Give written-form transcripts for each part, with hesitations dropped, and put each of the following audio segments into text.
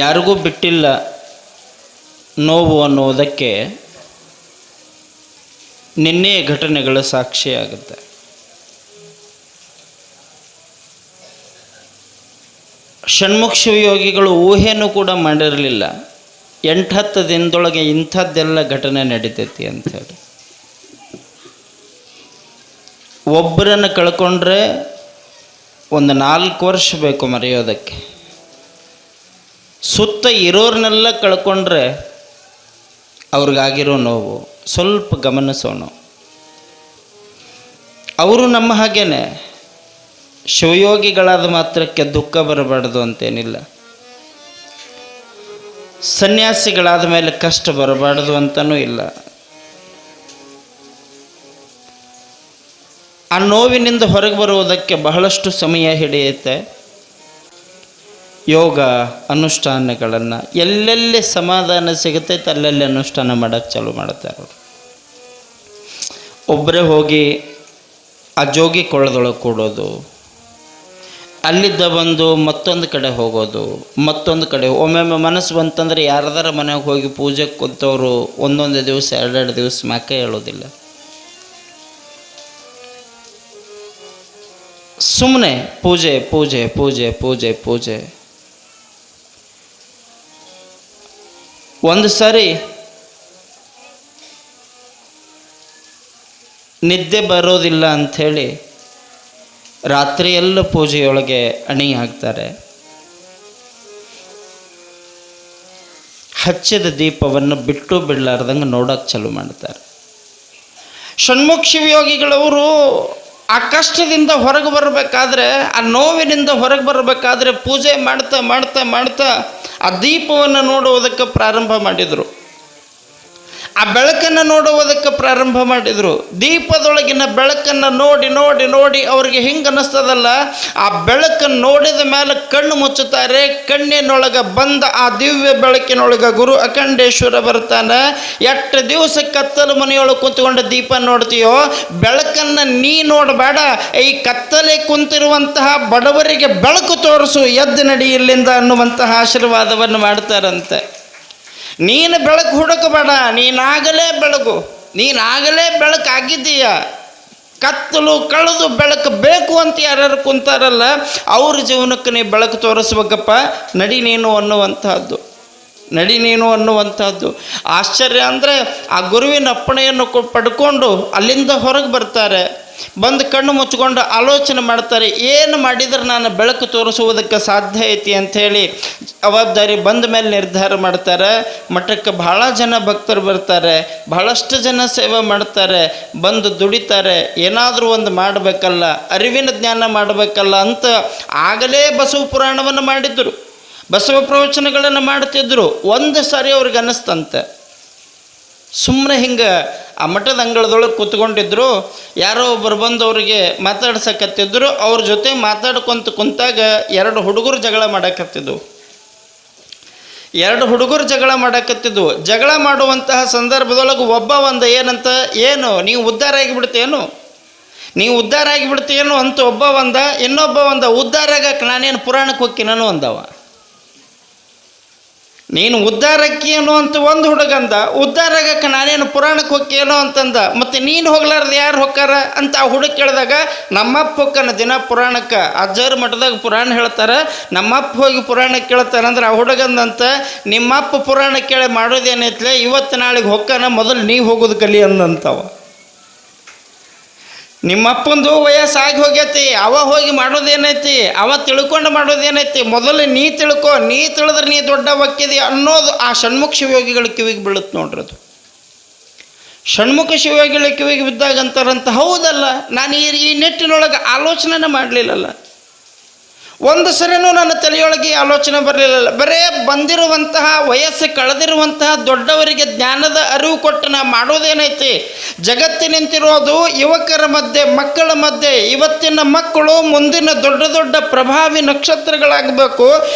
ಯಾರಿಗೂ ಬಿಟ್ಟಿಲ್ಲ ನೋವು ಅನ್ನುವುದಕ್ಕೆ ನಿನ್ನೆ ಘಟನೆಗಳು ಸಾಕ್ಷಿಯಾಗುತ್ತೆ. ಷಣ್ಮುಖ ಶಿವಯೋಗಿಗಳು ಊಹೆನೂ ಕೂಡ ಮಾಡಿರಲಿಲ್ಲ 8-10 ದಿನದೊಳಗೆ ಇಂಥದ್ದೆಲ್ಲ ಘಟನೆ ನಡೀತೈತಿ ಅಂಥೇಳಿ. ಒಬ್ಬರನ್ನು ಕಳ್ಕೊಂಡ್ರೆ ಒಂದು 4 ವರ್ಷ ಬೇಕು ಮರೆಯೋದಕ್ಕೆ. ಸುತ್ತ ಇರೋರನ್ನೆಲ್ಲ ಕಳ್ಕೊಂಡ್ರೆ ಅವ್ರಿಗಾಗಿರೋ ನೋವು ಸ್ವಲ್ಪ ಗಮನಿಸೋಣ. ಅವರು ನಮ್ಮ ಹಾಗೇನೆ ಶಿವಯೋಗಿಗಳಾದ ಮಾತ್ರಕ್ಕೆ ದುಃಖ ಬರಬಾರ್ದು ಅಂತೇನಿಲ್ಲ. ಸನ್ಯಾಸಿಗಳಾದ ಮೇಲೆ ಕಷ್ಟ ಬರಬಾರ್ದು ಅಂತನೂ ಇಲ್ಲ. ಆ ನೋವಿನಿಂದ ಹೊರಗೆ ಬರುವುದಕ್ಕೆ ಬಹಳಷ್ಟು ಸಮಯ ಹಿಡಿಯುತ್ತೆ. ಯೋಗ ಅನುಷ್ಠಾನಗಳನ್ನು ಎಲ್ಲೆಲ್ಲಿ ಸಮಾಧಾನ ಸಿಗುತ್ತೈತೆ ಅಲ್ಲೆಲ್ಲಿ ಅನುಷ್ಠಾನ ಮಾಡೋಕ್ಕೆ ಚಾಲು ಮಾಡ್ತಾರೆ ಅವರು. ಒಬ್ಬರೇ ಹೋಗಿ ಆ ಜೋಗಿ ಕೊಳದೊಳಗೆ ಕೂಡೋದು, ಅಲ್ಲಿದ್ದ ಬಂದು ಮತ್ತೊಂದು ಕಡೆ ಹೋಗೋದು, ಮತ್ತೊಂದು ಕಡೆ ಒಮ್ಮೊಮ್ಮೆ ಮನಸ್ಸು ಬಂತಂದರೆ ಯಾರದಾರ ಮನೆಗೆ ಹೋಗಿ ಪೂಜೆಗೆ ಕೂತವರು ಒಂದೊಂದು ದಿವಸ 2-2 ದಿವಸ ಮ್ಯಾಕೆ ಹೇಳೋದಿಲ್ಲ. ಸುಮ್ಮನೆ ಪೂಜೆ ಪೂಜೆ ಪೂಜೆ ಪೂಜೆ ಪೂಜೆ. ಒಂದು ಸಾರಿ ನಿದ್ದೆ ಬರೋದಿಲ್ಲ ಅಂಥೇಳಿ ರಾತ್ರಿಯೆಲ್ಲ ಪೂಜೆಯೊಳಗೆ ಅಣಿ ಹಾಕ್ತಾರೆ. ಹಚ್ಚಿದ ದೀಪವನ್ನು ಬಿಟ್ಟು ಬಿಡಲಾರ್ದಂಗೆ ನೋಡೋಕೆ ಚಾಲು ಮಾಡ್ತಾರೆ. ಷಣ್ಮುಖ ಶಿವಯೋಗಿಗಳವರು ಆ ಕಷ್ಟದಿಂದ ಹೊರಗೆ ಬರಬೇಕಾದ್ರೆ, ಆ ನೋವಿನಿಂದ ಹೊರಗೆ ಬರಬೇಕಾದ್ರೆ ಪೂಜೆ ಮಾಡ್ತಾ ಮಾಡ್ತಾ ಮಾಡ್ತಾ ಆ ದೀಪವನ್ನು ನೋಡುವುದಕ್ಕೆ ಪ್ರಾರಂಭ ಮಾಡಿದರು. ಆ ಬೆಳಕನ್ನು ನೋಡುವುದಕ್ಕೆ ಪ್ರಾರಂಭ ಮಾಡಿದರು. ದೀಪದೊಳಗಿನ ಬೆಳಕನ್ನು ನೋಡಿ ನೋಡಿ ನೋಡಿ ಅವ್ರಿಗೆ ಹಿಂಗೆ ಅನ್ನಿಸ್ತದಲ್ಲ, ಆ ಬೆಳಕನ್ನು ನೋಡಿದ ಮೇಲೆ ಕಣ್ಣು ಮುಚ್ಚುತ್ತಾರೆ. ಕಣ್ಣಿನೊಳಗೆ ಬಂದ ಆ ದಿವ್ಯ ಬೆಳಕಿನೊಳಗೆ ಗುರು ಅಖಂಡೇಶ್ವರ ಬರ್ತಾನೆ. 8 ದಿವಸ ಕತ್ತಲು ಮನೆಯೊಳಗೆ ಕುಂತ್ಕೊಂಡು ದೀಪ ನೋಡ್ತೀಯೋ, ಬೆಳಕನ್ನು ನೀ ನೋಡಬೇಡ, ಈ ಕತ್ತಲೆ ಕುಂತಿರುವಂತಹ ಬಡವರಿಗೆ ಬೆಳಕು ತೋರಿಸು, ಎದ್ದು ನಡಿ ಇಲ್ಲಿಂದ ಅನ್ನುವಂತಹ ಆಶೀರ್ವಾದವನ್ನು ಮಾಡ್ತಾರಂತೆ. ನೀನು ಬೆಳಕು ಹುಡುಕಬೇಡ, ನೀನಾಗಲೇ ಬೆಳಕು, ನೀನಾಗಲೇ ಬೆಳಕಾಗಿದ್ದೀಯ. ಕತ್ತಲು ಕಳೆದು ಬೆಳಕು ಬೇಕು ಅಂತ ಯಾರ್ಯಾರು ಕುಂತಾರಲ್ಲ ಅವ್ರ ಜೀವನಕ್ಕೆ ನೀ ಬೆಳಕು ತೋರಿಸ್ಬೇಕಪ್ಪ, ನಡಿ ನೀನು ಅನ್ನುವಂಥದ್ದು, ನಡಿ ನೀನು ಅನ್ನುವಂಥದ್ದು. ಆಶ್ಚರ್ಯ ಅಂದರೆ ಆ ಗುರುವಿನ ಅಪ್ಪಣೆಯನ್ನು ಪಡ್ಕೊಂಡು ಅಲ್ಲಿಂದ ಹೊರಗೆ ಬರ್ತಾರೆ. ಬಂದು ಕಣ್ಣು ಮುಚ್ಕೊಂಡು ಆಲೋಚನೆ ಮಾಡ್ತಾರೆ, ಏನು ಮಾಡಿದರೆ ನಾನು ಬೆಳಕು ತೋರಿಸುವುದಕ್ಕೆ ಸಾಧ್ಯ ಐತಿ ಅಂಥೇಳಿ ಜವಾಬ್ದಾರಿ ಬಂದ ಮೇಲೆ ನಿರ್ಧಾರ ಮಾಡ್ತಾರೆ. ಮಠಕ್ಕೆ ಭಾಳ ಜನ ಭಕ್ತರು ಬರ್ತಾರೆ, ಬಹಳಷ್ಟು ಜನ ಸೇವೆ ಮಾಡ್ತಾರೆ, ಬಂದು ದುಡಿತಾರೆ. ಏನಾದರೂ ಒಂದು ಮಾಡಬೇಕಲ್ಲ, ಅರಿವಿನ ಜ್ಞಾನ ಮಾಡಬೇಕಲ್ಲ ಅಂತ ಆಗಲೇ ಬಸವ ಪುರಾಣವನ್ನು ಮಾಡಿದ್ರು, ಬಸವ ಪ್ರವಚನಗಳನ್ನು ಮಾಡ್ತಿದ್ರು. ಒಂದು ಸಾರಿ ಅವ್ರಿಗೆ ಅನ್ನಿಸ್ತಂತೆ, ಸುಮ್ಮನೆ ಹಿಂಗೆ ಆ ಮಠದ ಅಂಗಳದೊಳಗೆ ಕೂತ್ಕೊಂಡಿದ್ರು. ಯಾರೋ ಒಬ್ಬರು ಬಂದು ಅವರಿಗೆ ಮಾತಾಡ್ಸಕತ್ತಿದ್ರು. ಅವ್ರ ಜೊತೆ ಮಾತಾಡ್ಕೊಂತ ಕುಂತಾಗ 2 ಹುಡುಗರು ಜಗಳ ಮಾಡಕತ್ತಿದ್ವು. 2 ಹುಡುಗರು ಜಗಳ ಮಾಡಕತ್ತಿದ್ವು. ಜಗಳ ಮಾಡುವಂತಹ ಸಂದರ್ಭದೊಳಗೆ ಒಬ್ಬ ಒಂದು ಏನಂತ, ಏನು ನೀವು ಉದ್ಧಾರ ಆಗಿಬಿಡ್ತೇನು, ನೀವು ಉದ್ಧಾರ ಆಗಿಬಿಡ್ತೇನು ಅಂತ ಒಬ್ಬ ಒಂದ. ಇನ್ನೊಬ್ಬ ಒಂದ, ಉದ್ಧಾರ ಆಗಕ್ಕೆ ನಾನೇನು ಪುರಾಣಕ್ಕೆ ಹೋಗ್ತೀನೋ ಅಂದವ. ನೀನು ಉದ್ಧಾರಕ್ಕೆ ಏನು ಅಂತ ಒಂದು ಹುಡುಗಂದ, ಉದ್ಧಾರ ಆಗಕ್ಕೆ ನಾನೇನು ಪುರಾಣಕ್ಕೆ ಹೋಗ್ಕೇನೋ ಅಂತಂದ. ಮತ್ತು ನೀನು ಹೋಗ್ಲಾರ್ದು ಯಾರು ಹೊಕ್ಕಾರ ಅಂತ ಆ ಹುಡುಗ ಕೇಳಿದಾಗ, ನಮ್ಮಪ್ಪ ಹೊಕ್ಕನ ದಿನ ಪುರಾಣಕ್ಕೆ, ಅಜ್ಜರ ಮಠದಾಗ ಪುರಾಣ ಹೇಳ್ತಾರೆ, ನಮ್ಮಪ್ಪ ಹೋಗಿ ಪುರಾಣಕ್ಕೆ ಕೇಳ್ತಾನಂದ್ರೆ ಆ ಹುಡುಗಂದಂತ, ನಿಮ್ಮಪ್ಪ ಪುರಾಣ ಕೇಳಿ ಮಾಡೋದೇನೈತ್ಲೆ, ಇವತ್ತು ನಾಳೆಗೆ ಹೊಕ್ಕನ, ಮೊದಲು ನೀ ಹೋಗೋದು ಕಲಿ ಅಂದಂತವ. ನಿಮ್ಮಪ್ಪಂದು ವಯಸ್ಸಾಗಿ ಹೋಗೈತಿ, ಅವ ಹೋಗಿ ಮಾಡೋದೇನೈತಿ, ಅವ ತಿಳ್ಕೊಂಡು ಮಾಡೋದೇನೈತಿ, ಮೊದಲು ನೀ ತಿಳ್ಕೊ, ನೀ ತಿಳಿದ್ರೆ ನೀ ದೊಡ್ಡ ಒಕ್ಕಿದಿ ಅನ್ನೋದು ಆ ಷಣ್ಮುಖ ಶಿವಯೋಗಿಗಳ ಕಿವಿಗೆ ಬೀಳುತ್ತೆ ನೋಡ್ರಿ. ಅದು ಷಣ್ಮುಖ ಶಿವಯೋಗಿಗಳ ಕಿವಿಗೆ ಬಿದ್ದಾಗ ಅಂತಾರಂತ, ಹೌದಲ್ಲ, ನಾನು ಈ ನಿಟ್ಟಿನೊಳಗೆ ಆಲೋಚನೆ ಮಾಡಲಿಲ್ಲಲ್ಲ, ಒಂದು ಸರಿನೂ ನನ್ನ ತಲೆಯೊಳಗೆ ಆಲೋಚನೆ ಬರಲಿಲ್ಲ. ಬರೇ ಬಂದಿರುವಂತಹ ವಯಸ್ಸು ಕಳೆದಿರುವಂತಹ ದೊಡ್ಡವರಿಗೆ ಜ್ಞಾನದ ಅರಿವು ಕೊಟ್ಟು ನಾ ಮಾಡೋದೇನೈತಿ. ಜಗತ್ತಿನಿಂತಿರೋದು ಯುವಕರ ಮಧ್ಯೆ, ಮಕ್ಕಳ ಮಧ್ಯೆ. ಇವತ್ತಿನ ಮಕ್ಕಳು ಮುಂದಿನ ದೊಡ್ಡ ದೊಡ್ಡ ಪ್ರಭಾವಿ ನಕ್ಷತ್ರಗಳಾಗಬೇಕು,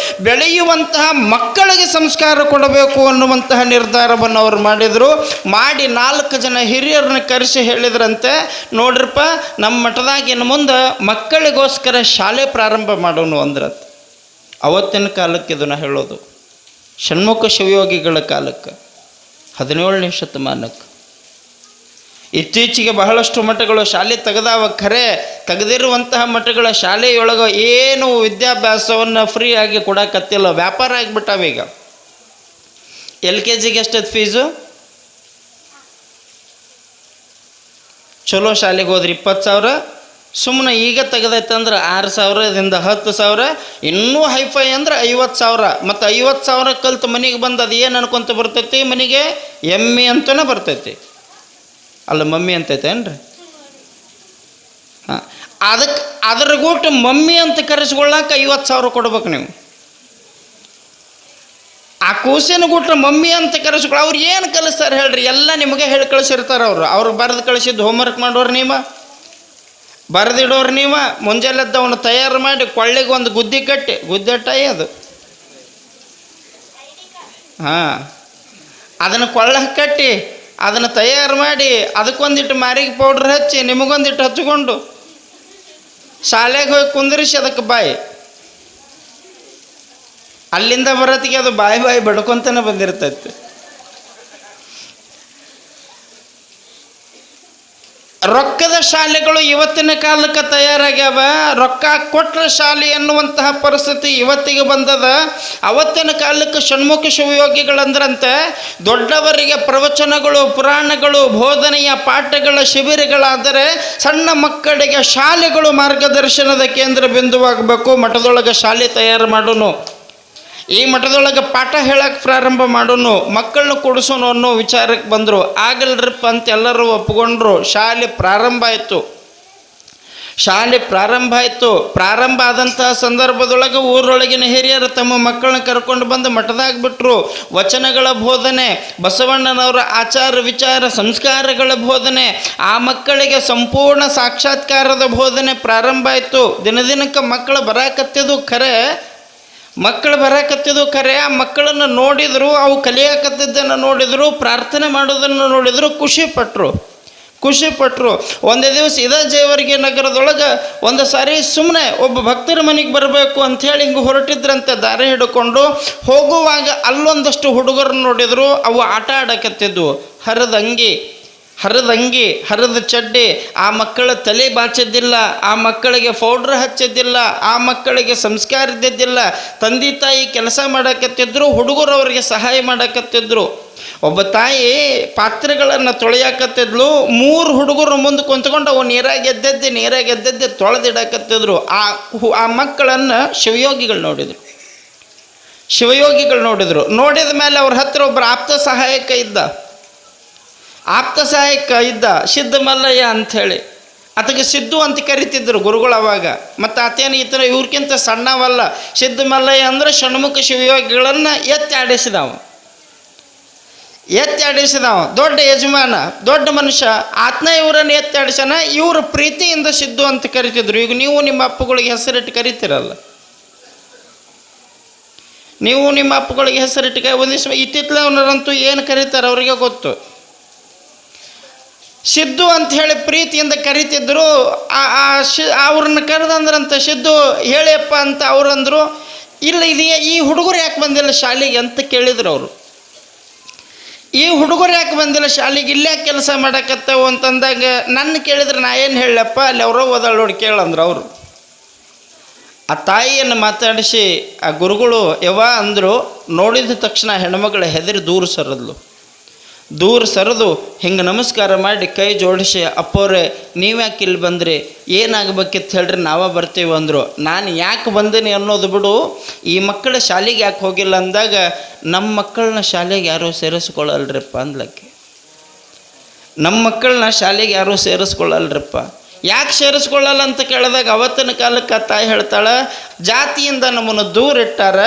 ಬೆಳೆಯುವಂತಹ ಮಕ್ಕಳಿಗೆ ಸಂಸ್ಕಾರ ಕೊಡಬೇಕು ಅನ್ನುವಂತಹ ನಿರ್ಧಾರವನ್ನು ಅವರು ಮಾಡಿದರು. ಮಾಡಿ 4 ಜನ ಹಿರಿಯರನ್ನ ಕರೆಸಿ ಹೇಳಿದ್ರಂತೆ, ನೋಡ್ರಪ್ಪ, ನಮ್ಮ ಮಠದಾಗಿನ ಮುಂದೆ ಮಕ್ಕಳಿಗೋಸ್ಕರ ಶಾಲೆ ಪ್ರಾರಂಭ ಮಾಡೋಣ ಅಂದ್ರತ್. ಅವತ್ತಿನ ಕಾಲಕ್ಕೆ ಇದನ್ನು ಹೇಳೋದು. ಷಣ್ಮುಖ ಶಿವಯೋಗಿಗಳ ಕಾಲಕ್ಕೆ 17ನೇ ಶತಮಾನಕ್ಕೆ. ಇತ್ತೀಚೆಗೆ ಬಹಳಷ್ಟು ಮಠಗಳು ಶಾಲೆ ತೆಗೆದಾವ. ಖರೆ ತೆಗೆದಿರುವಂತಹ ಮಠಗಳ ಶಾಲೆಯೊಳಗೆ ಏನು ವಿದ್ಯಾಭ್ಯಾಸವನ್ನು ಫ್ರೀ ಆಗಿ ಕೊಡಕತ್ತಿಲ್ಲ, ವ್ಯಾಪಾರ ಆಗಿಬಿಟ್ಟಾವೀಗ. LKGಗೆ ಎಷ್ಟದು ಫೀಸು? ಚಲೋ ಶಾಲೆಗೆ ಹೋದ್ರೆ 20,000, ಸುಮ್ಮನೆ ಈಗ ತೆಗೆದೈತಂದ್ರೆ 6,000ದಿಂದ 10,000, ಇನ್ನೂ ಹೈಫೈ ಅಂದ್ರೆ 50,000. ಮತ್ತು 50,000 ಕಲ್ತು ಮನೆಗೆ ಬಂದು ಅದು ಏನು ಅನ್ಕೊಂತ ಬರ್ತೈತಿ? ಮನೆಗೆ ಎಮ್ಮೆ ಅಂತಲೇ ಬರ್ತೈತಿ, ಅಲ್ಲ ಮಮ್ಮಿ ಅಂತೈತೇನ್ರಿ? ಹಾಂ, ಅದಕ್ಕೆ ಅದ್ರ ಗುಟ್ಟು ಮಮ್ಮಿ ಅಂತ ಕರೆಸ್ಕೊಳ್ಳಾಕ 50,000 ಕೊಡ್ಬೇಕು ನೀವು. ಆ ಕೂಸಿನ ಗುಟ್ಟ ಮಮ್ಮಿ ಅಂತ ಕರೆಸ್ಕೊಳ್ಳೋ ಅವ್ರು ಏನು ಕಲಿಸ್ತಾರೆ ಹೇಳ್ರಿ? ಎಲ್ಲ ನಿಮಗೆ ಹೇಳಿ ಕಳಿಸಿರ್ತಾರೆ ಅವರು. ಅವ್ರಿಗೆ ಬರೆದು ಕಳಿಸಿದ್ದು ಹೋಮ್ವರ್ಕ್ ಮಾಡೋರು ನೀವು, ಬರೆದಿಡೋರು ನೀವು. ಮುಂಜಾನೆದ್ದು ಅವನು ತಯಾರು ಮಾಡಿ ಕೊಳ್ಳಿಗೆ ಒಂದು ಗುದ್ದಿ ಕಟ್ಟಿ, ಗುದ್ದೆಟ್ಟಾಯಿ ಅದು, ಹಾಂ, ಅದನ್ನು ಕೊಳ್ಳಕ್ಕೆ ಕಟ್ಟಿ ಅದನ್ನು ತಯಾರು ಮಾಡಿ ಅದಕ್ಕೊಂದಿಟ್ಟು ಮಾರಿಗೆ ಪೌಡ್ರ್ ಹಚ್ಚಿ ನಿಮಗೊಂದಿಟ್ಟು ಹಚ್ಕೊಂಡು ಶಾಲೆಗೆ ಹೋಗಿ ಕುಂದಿರಿಸಿ ಅದಕ್ಕೆ ಬಾಯಿ, ಅಲ್ಲಿಂದ ಬರೋತ್ತಿಗೆ ಅದು ಬಾಯಿ ಬಾಯಿ ಬಡ್ಕೊಂತಾನೆ ಬಂದಿರ್ತೈತಿ. ರೊಕ್ಕದ ಶಾಲೆಗಳು ಇವತ್ತಿನ ಕಾಲಕ್ಕೆ ತಯಾರಾಗ್ಯಾವ. ರೊಕ್ಕ ಕೊಟ್ಟರೆ ಶಾಲೆ ಎನ್ನುವಂತಹ ಪರಿಸ್ಥಿತಿ ಇವತ್ತಿಗೆ ಬಂದದ. ಅವತ್ತಿನ ಕಾಲಕ್ಕೆ ಷಣ್ಮುಖ ಶಿವಯೋಗಿಗಳಂದ್ರಂತೆ ದೊಡ್ಡವರಿಗೆ ಪ್ರವಚನಗಳು, ಪುರಾಣಗಳು, ಬೋಧನೆಯ ಪಾಠಗಳ ಶಿಬಿರಗಳಾದರೆ ಸಣ್ಣ ಮಕ್ಕಳಿಗೆ ಶಾಲೆಗಳು ಮಾರ್ಗದರ್ಶನದ ಕೇಂದ್ರ ಬಿಂದುವಾಗಬೇಕು. ಮಠದೊಳಗೆ ಶಾಲೆ ತಯಾರು ಮಾಡೋನು, ಈ ಮಠದೊಳಗೆ ಪಾಠ ಹೇಳಕ್ಕೆ ಪ್ರಾರಂಭ ಮಾಡೋನು, ಮಕ್ಕಳನ್ನ ಕೊಡಿಸೋನು ಅನ್ನೋ ವಿಚಾರಕ್ಕೆ ಬಂದರು. ಆಗಲ್ರಪ್ಪ ಅಂತ ಎಲ್ಲರೂ ಒಪ್ಕೊಂಡ್ರು. ಶಾಲೆ ಪ್ರಾರಂಭ ಆಯಿತು. ಪ್ರಾರಂಭ ಆದಂತಹ ಸಂದರ್ಭದೊಳಗೆ ಊರೊಳಗಿನ ಹಿರಿಯರು ತಮ್ಮ ಮಕ್ಕಳನ್ನ ಕರ್ಕೊಂಡು ಬಂದು ಮಠದಾಗ ಬಿಟ್ಟರು. ವಚನಗಳ ಬೋಧನೆ, ಬಸವಣ್ಣನವರ ಆಚಾರ ವಿಚಾರ ಸಂಸ್ಕಾರಗಳ ಬೋಧನೆ, ಆ ಮಕ್ಕಳಿಗೆ ಸಂಪೂರ್ಣ ಸಾಕ್ಷಾತ್ಕಾರದ ಬೋಧನೆ ಪ್ರಾರಂಭ ಆಯಿತು. ದಿನದಿನಕ್ಕೆ ಮಕ್ಕಳು ಬರಾಕತ್ತಿದ್ದು ಖರೆ, ಆ ಮಕ್ಕಳನ್ನು ನೋಡಿದರು, ಅವು ಕಲಿಯಾಕತ್ತಿದ್ದನ್ನು ನೋಡಿದರು, ಪ್ರಾರ್ಥನೆ ಮಾಡೋದನ್ನು ನೋಡಿದರು, ಖುಷಿಪಟ್ಟರು. ಒಂದೇ ದಿವಸ ಇದೇ ಜೇವರ್ಗಿ ನಗರದೊಳಗೆ ಒಂದು ಸಾರಿ ಸುಮ್ಮನೆ ಒಬ್ಬ ಭಕ್ತರ ಮನೆಗೆ ಬರಬೇಕು ಅಂಥೇಳಿ ಹಿಂಗೆ ಹೊರಟಿದ್ರಂತೆ. ದಾರಿ ಹಿಡ್ಕೊಂಡು ಹೋಗುವಾಗ ಅಲ್ಲೊಂದಷ್ಟು ಹುಡುಗರನ್ನು ನೋಡಿದರು. ಅವು ಆಟ ಆಡಕತ್ತಿದ್ವು. ಹರಿದ ಚಡ್ಡಿ, ಆ ಮಕ್ಕಳ ತಲೆ ಬಾಚಿದ್ದಿಲ್ಲ, ಆ ಮಕ್ಕಳಿಗೆ ಪೌಡ್ರ್ ಹಚ್ಚಿದ್ದಿಲ್ಲ, ಆ ಮಕ್ಕಳಿಗೆ ಸಂಸ್ಕಾರ ಇದ್ದಿದ್ದಿಲ್ಲ. ತಂದೆ ತಾಯಿ ಕೆಲಸ ಮಾಡಕತ್ತಿದ್ರು, ಹುಡುಗರು ಅವರಿಗೆ ಸಹಾಯ ಮಾಡಕತ್ತಿದ್ರು. ಒಬ್ಬ ತಾಯಿ ಪಾತ್ರೆಗಳನ್ನು ತೊಳೆಯಾಕತ್ತಿದ್ಲು. 3 ಹುಡುಗರು ಮುಂದೆ ಕುಂತ್ಕೊಂಡು ಅವು ನೀರಾಗಿ ಎದ್ದೆದ್ದೆ ತೊಳೆದಿಡಕತ್ತಿದ್ರು. ಆ ಮಕ್ಕಳನ್ನು ಶಿವಯೋಗಿಗಳು ನೋಡಿದರು. ನೋಡಿದ ಮೇಲೆ ಅವ್ರ ಹತ್ರ ಒಬ್ಬರು ಆಪ್ತ ಸಹಾಯಕ ಇದ್ದ, ಸಿದ್ಧ ಮಲ್ಲಯ್ಯ ಅಂಥೇಳಿ. ಆತಗೆ ಸಿದ್ದು ಅಂತ ಕರಿತಿದ್ರು ಗುರುಗಳು ಅವಾಗ. ಮತ್ತು ಆತೇನು ಇವ್ರಿಗಿಂತ ಸಣ್ಣವಲ್ಲ. ಸಿದ್ಧ ಮಲ್ಲಯ್ಯ ಅಂದರೆ ಷಣ್ಮುಖ ಶಿವಯೋಗಿಗಳನ್ನು ಎತ್ತಿ ಆಡಿಸಿದವ. ದೊಡ್ಡ ಯಜಮಾನ, ದೊಡ್ಡ ಮನುಷ್ಯ. ಆತನ ಇವರನ್ನು ಎತ್ತಿ ಆಡಿಸನ. ಇವರು ಪ್ರೀತಿಯಿಂದ ಸಿದ್ದು ಅಂತ ಕರಿತಿದ್ರು. ಈಗ ನೀವು ನಿಮ್ಮ ಅಪ್ಪಗಳಿಗೆ ಹೆಸರಿಟ್ಟು ಕರಿತೀರಲ್ಲ, ಒಂದಿವ್ಸ ಇತ್ತಿತ್ತಲವನರಂತೂ ಏನು ಕರೀತಾರೆ ಅವರಿಗೆ ಗೊತ್ತು. ಸಿದ್ದು ಅಂತ ಹೇಳಿ ಪ್ರೀತಿಯಿಂದ ಕರಿತಿದ್ರು. ಅವ್ರನ್ನ ಕರೆದಂದ್ರಂತ ಸಿದ್ದು ಹೇಳಿಯಪ್ಪ ಅಂತ ಅವ್ರಂದರು. ಇಲ್ಲ, ಈ ಹುಡುಗರು ಯಾಕೆ ಬಂದಿಲ್ಲ ಶಾಲೆಗೆ ಅಂತ ಕೇಳಿದ್ರು ಅವರು. ಈ ಹುಡುಗರು ಯಾಕೆ ಬಂದಿಲ್ಲ ಶಾಲೆಗೆ, ಇಲ್ಲೇ ಕೆಲಸ ಮಾಡಕತ್ತವು ಅಂತಂದಾಗ ನನ್ನ ಕೇಳಿದ್ರೆ ನಾ ಏನು ಹೇಳಪ್ಪ, ಅಲ್ಲಿ ಅವರೋ ಓದಾಳ ನೋಡಿ ಕೇಳಂದ್ರು ಅವರು. ಆ ತಾಯಿಯನ್ನು ಮಾತಾಡಿಸಿ ಆ ಗುರುಗಳು ಯವ್ವ ಅಂದರು. ನೋಡಿದ ತಕ್ಷಣ ಹೆಣ್ಮಗಳು ಹೆದರಿ ದೂರ ಸರಿದು ಹಿಂಗೆ ನಮಸ್ಕಾರ ಮಾಡಿ ಕೈ ಜೋಡಿಸಿ, ಅಪ್ಪೋರೆ ನೀವ್ಯಾಕೆ ಇಲ್ಲಿ ಬಂದ್ರಿ, ಏನಾಗಬೇಕಿತ್ತು ಹೇಳ್ರಿ, ನಾವೇ ಬರ್ತೀವಿ ಅಂದರು. ನಾನು ಯಾಕೆ ಬಂದೀನಿ ಅನ್ನೋದು ಬಿಡು, ಈ ಮಕ್ಕಳ ಶಾಲೆಗೆ ಯಾಕೆ ಹೋಗಿಲ್ಲ ಅಂದಾಗ, ನಮ್ಮ ಮಕ್ಕಳನ್ನ ಶಾಲೆಗೆ ಯಾರೂ ಸೇರಿಸ್ಕೊಳ್ಳಲ್ರಿಪ್ಪ ಅಂದ್ಲಕ್ಕೆ. ನಮ್ಮ ಮಕ್ಕಳನ್ನ ಶಾಲೆಗೆ ಯಾರೂ ಸೇರಿಸ್ಕೊಳ್ಳಲ್ರಿಪ್ಪ. ಯಾಕೆ ಸೇರಿಸ್ಕೊಳ್ಳಲ್ಲ ಅಂತ ಕೇಳಿದಾಗ ಅವತ್ತಿನ ಕಾಲಕ್ಕೆ ಆ ತಾಯಿ ಹೇಳ್ತಾಳೆ, ಜಾತಿಯಿಂದ ನಮ್ಮನ್ನು ದೂರ ಇಟ್ಟಾರ,